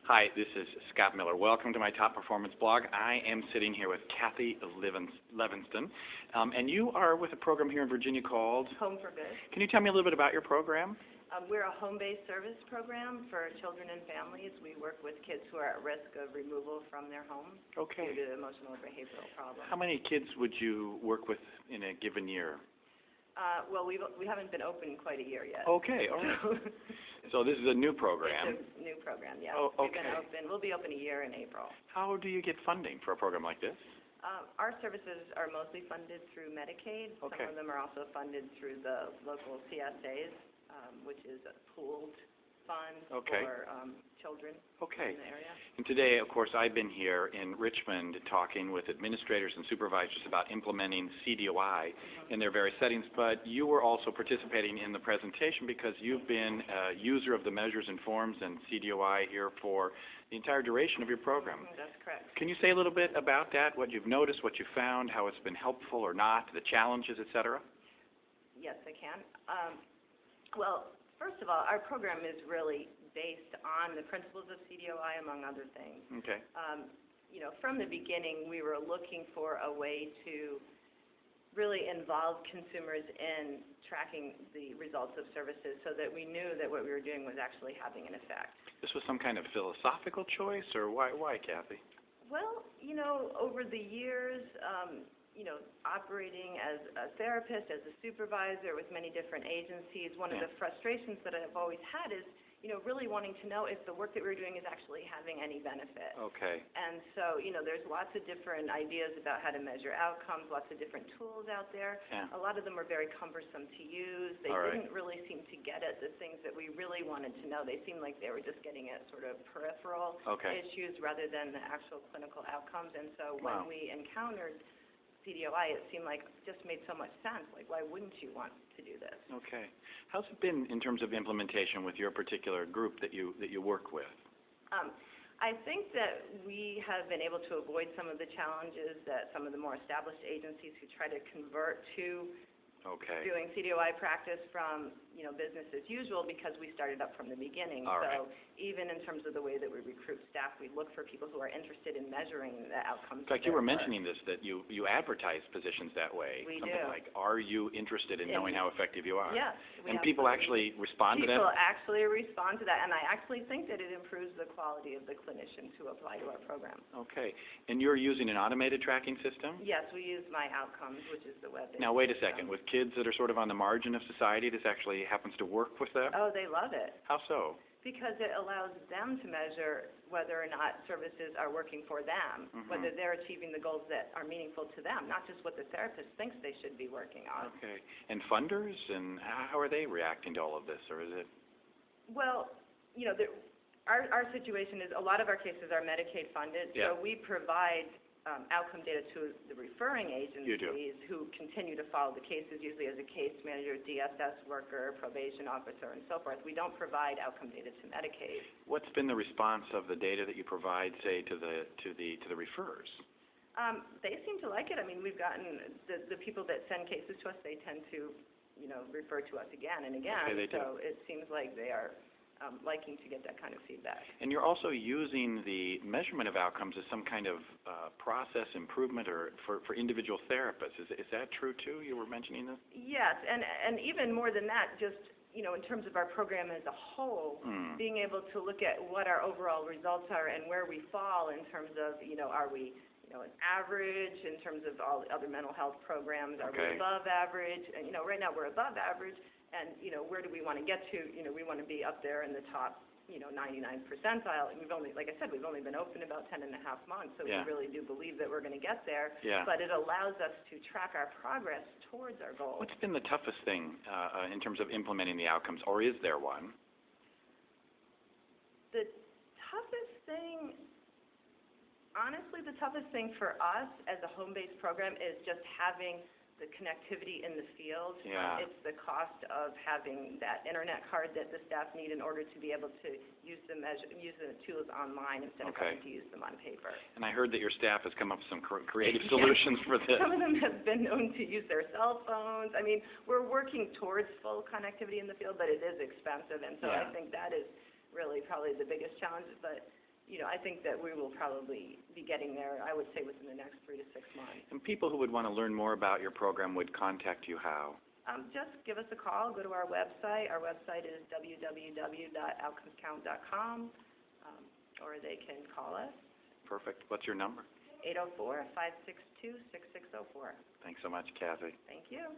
Hi, this is Scott Miller. Welcome to my Top Performance blog. I am sitting here with Kathy Levinston, and you are with a program here in Virginia called Home for Good. Can you tell me a little bit about your program? We're a home-based service program for children and families. We work with kids who are at risk of removal from their homes due to emotional or behavioral problems. How many kids would you work with in a given year? Well, we haven't been open quite a year yet. Okay, all right. So this is a new program. It's a new program, yeah. Oh, okay. We'll be open a year in April. How do you get funding for a program like this? Our services are mostly funded through Medicaid. Okay. Some of them are also funded through the local CSAs, which is a pooled fund for children in the area. And today, of course, I've been here in Richmond talking with administrators and supervisors about implementing CDOI in their various settings, but you were also participating in the presentation because you've been a user of the measures and forms and CDOI here for the entire duration of your program. That's correct. Can you say a little bit about that, what you've noticed, what you found, how it's been helpful or not, the challenges, et cetera? Yes, I can. Well, first of all, our program is really based on the principles of CDOI, among other things. Okay. From the beginning, we were looking for a way to really involve consumers in tracking the results of services so that we knew that what we were doing was actually having an effect. This was some kind of philosophical choice, or why, Kathy? Well, over the years, operating as a therapist, as a supervisor with many different agencies, one of the frustrations that I've always had is, really wanting to know if the work that we're doing is actually having any benefit. Okay. And so, there's lots of different ideas about how to measure outcomes, lots of different tools out there. Yeah. A lot of them are very cumbersome to use. They didn't really seem to get at the things that we really wanted to know. They seemed like they were just getting at sort of peripheral issues rather than the actual clinical outcomes. And so when we encountered CDOI, it seemed like it just made so much sense. Like, why wouldn't you want to do this? Okay. How's it been in terms of implementation with your particular group that you work with? I think that we have been able to avoid some of the challenges that some of the more established agencies who try to convert to doing CDOI practice from, business as usual because we started up from the beginning. So even in terms of the way that we recruit staff, we look for people who are interested in measuring the outcomes. In fact, you were mentioning this, that you advertise positions that way. We Something do. like, are you interested in knowing how effective you are? Yes. And people actually respond to that? People actually respond to that, and I actually think that it improves the quality of the clinicians who apply to our program. Okay. And you're using an automated tracking system? Yes, we use My Outcomes, which is the web-based Now, wait a second. With kids that are sort of on the margin of society, this actually happens to work with them? Oh, they love it. How so? Because it allows them to measure whether or not services are working for them, whether they're achieving the goals that are meaningful to them, not just what the therapist thinks they should be working on. Okay. And funders, and how are they reacting to all of this, or is it? Well, our situation is a lot of our cases are Medicaid funded, so we provide outcome data to the referring agencies who continue to follow the cases, usually as a case manager, DSS worker, probation officer, and so forth. We don't provide outcome data to Medicaid. What's been the response of the data that you provide, say, to the referrers? They seem to like it. I mean, we've gotten the people that send cases to us, they tend to, refer to us again and again. Okay, they do. So it seems like they are liking to get that kind of feedback. And you're also using the measurement of outcomes as some kind of process improvement or for individual therapists. Is that true too? You were mentioning this? Yes, and even more than that, just in terms of our program as a whole, being able to look at what our overall results are and where we fall in terms of, are we an average in terms of all the other mental health programs? Are we above average? And right now we're above average. And, where do we want to get to? We want to be up there in the top, 99 percentile. And like I said, we've only been open about 10 and a half months, so we really do believe that we're going to get there. Yeah. But it allows us to track our progress towards our goals. What's been the toughest thing in terms of implementing the outcomes, or is there one? The toughest thing, honestly, the toughest thing for us as a home-based program is just having the connectivity in the field. Yeah. It's the cost of having that internet card that the staff need in order to be able to use the tools online instead of having to use them on paper. And I heard that your staff has come up with some creative solutions for this. Some of them have been known to use their cell phones. I mean, we're working towards full connectivity in the field, but it is expensive, and so I think that is really probably the biggest challenge. But I think that we will probably be getting there, I would say, within the next 3 to 6 months. And people who would want to learn more about your program would contact you how? Just give us a call, go to our website. Our website is www.outcomescount.com, or they can call us. Perfect. What's your number? 804-562-6604. Thanks so much, Kathy. Thank you.